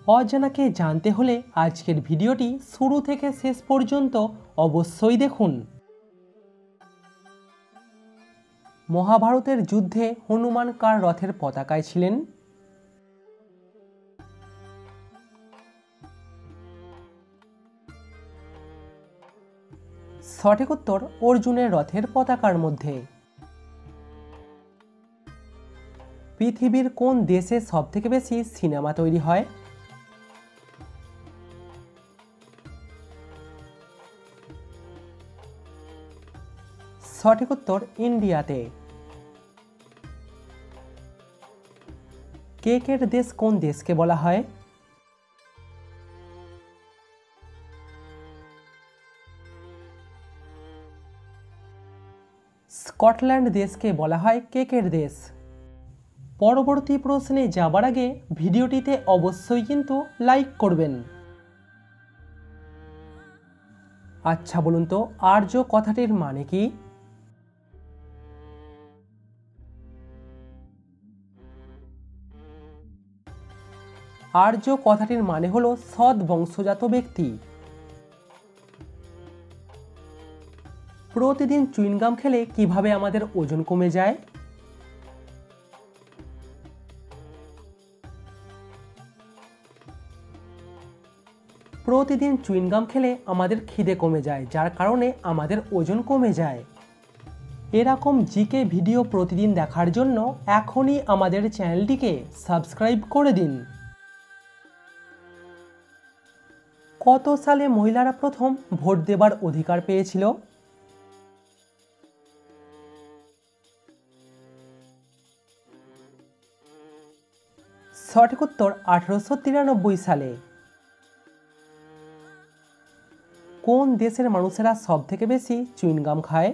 অজানাকে জানতে হলে আজকের ভিডিওটি শুরু থেকে শেষ পর্যন্ত অবশ্যই দেখুন। মহাভারতের যুদ্ধে হনুমান কার রথের পতাকায় ছিলেন? সঠিক উত্তর অর্জুনের রথের পতাকার মধ্যে। পৃথিবীর কোন দেশে সবথেকে বেশি সিনেমা তৈরি হয়? সঠিক উত্তর ইন্ডিয়াতে। কেকের দেশ কোন দেশকে বলা হয়? স্কটল্যান্ড দেশকে বলা হয় কেকের দেশ। পরবর্তী প্রশ্নে যাবার আগে ভিডিওটিতে অবশ্যই কিন্তু লাইক করবেন। আচ্ছা বলুন তো, আর্য কথাটির মানে কি? আর্য কথাটির মানে হলো সৎ বংশজাত ব্যক্তি। প্রতিদিন চুইংগাম খেলে কিভাবে আমাদের ওজন কমে যায়? প্রতিদিন চুইংগাম খেলে আমাদের খিদে কমে যায়, যার কারণে আমাদের ওজন কমে যায়। এরকম জিকে ভিডিও প্রতিদিন দেখার জন্য এখনই আমাদের চ্যানেলটিকে সাবস্ক্রাইব করে দিন। কত সালে মহিলারা প্রথম ভোট দেবার অধিকার পেয়েছিল? সঠিক উত্তর 1893 সালে। কোন দেশের মানুষেরা সবথেকে বেশি চুইংগাম খায়?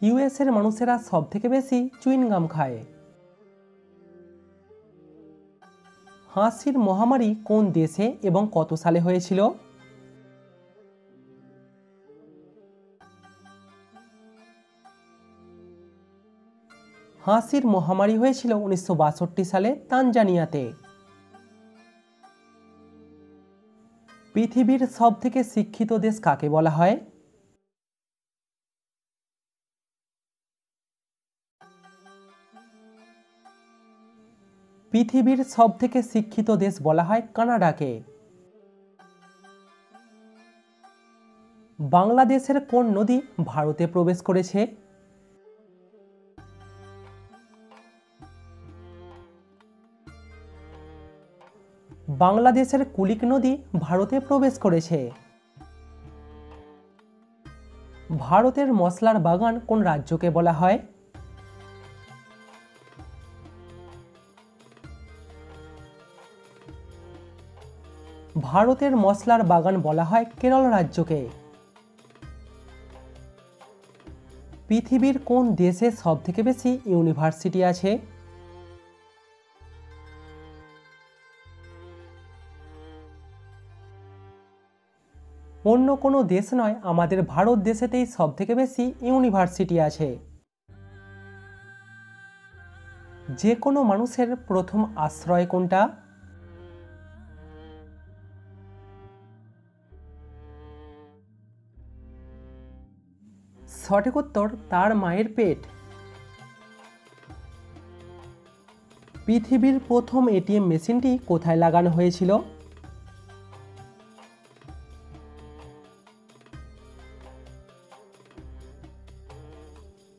ইউএস এর মানুষেরা সবথেকে বেশি চুইংগাম খায়। হাসির মহামারী কোন দেশে এবং কত সালে হয়েছিল? হাসির মহামারী হয়েছিল 1962 সালে তানজানিয়াতে। পৃথিবীর সবথেকে শিক্ষিত দেশ কাকে বলা হয়? পৃথিবীর সবথেকে শিক্ষিত দেশ বলা হয় কানাডাকে। বাংলাদেশের কোন নদী ভারতে প্রবেশ করেছে? বাংলাদেশের কুলিক নদী ভারতে প্রবেশ করেছে। ভারতের মশলার বাগান কোন রাজ্যকে বলা হয়? ভারতের মশলার বাগান বলা হয় কেরল রাজ্যকে। পৃথিবীর কোন দেশে সবথেকে বেশি ইউনিভার্সিটি আছে? অন্য কোনো দেশ নয়, আমাদের ভারত দেশেতেই সবথেকে বেশি ইউনিভার্সিটি আছে। যে কোনো মানুষের প্রথম আশ্রয় কোনটা? সঠিক উত্তর তার মায়ের পেট। পৃথিবীর প্রথম এটিএম মেশিনটি কোথায় লাগানো হয়েছিল?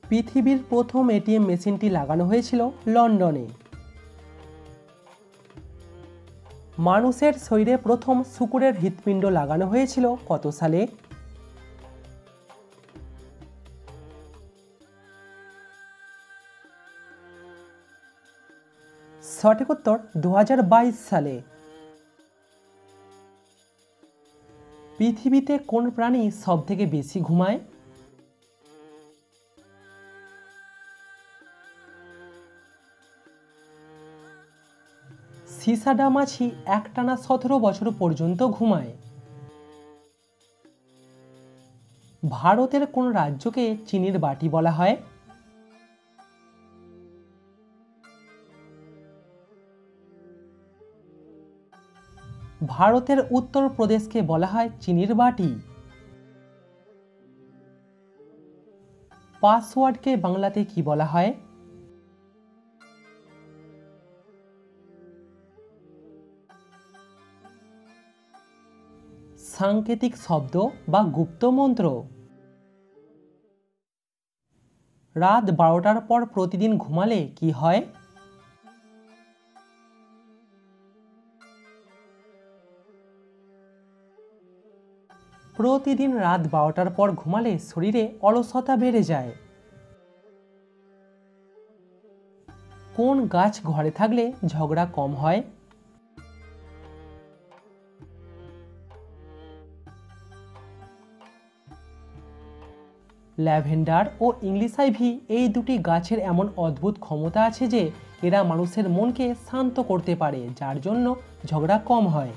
পৃথিবীর প্রথম এটিএম মেশিনটি লাগানো হয়েছিল লন্ডনে। মানুষের শরীরে প্রথম শূকরের হৃৎপিণ্ড লাগানো হয়েছিল কত সালে? সঠিক উত্তর 2022 সালে। পৃথিবীতে কোন প্রাণী সবথেকে বেশি ঘুমায়? সিসাডা মাছি একটানা 17 বছর পর্যন্ত ঘুমায়। ভারতের কোন রাজ্যকে চিনির বাটি বলা হয়? ভারতের উত্তরপ্রদেশকে বলা হয় চিনির বাটি। পাসওয়ার্ডকে বাংলাতে কি বলা হয়? সাংকেতিক শব্দ বা গুপ্ত মন্ত্র। রাত 12টার পর প্রতিদিন ঘুমালে কি হয়? প্রতিদিন রাত 12টার পর ঘুমালে শরীরে অলসতা বেড়ে যায়। কোন গাছ ঘরে থাকলে ঝগড়া কম হয়? ল্যাভেন্ডার ও ইংলিশ আইভি এই দুটি গাছের এমন অদ্ভুত ক্ষমতা আছে যে এরা মানুষের মনকে শান্ত করতে পারে, যার জন্য ঝগড়া কম হয়।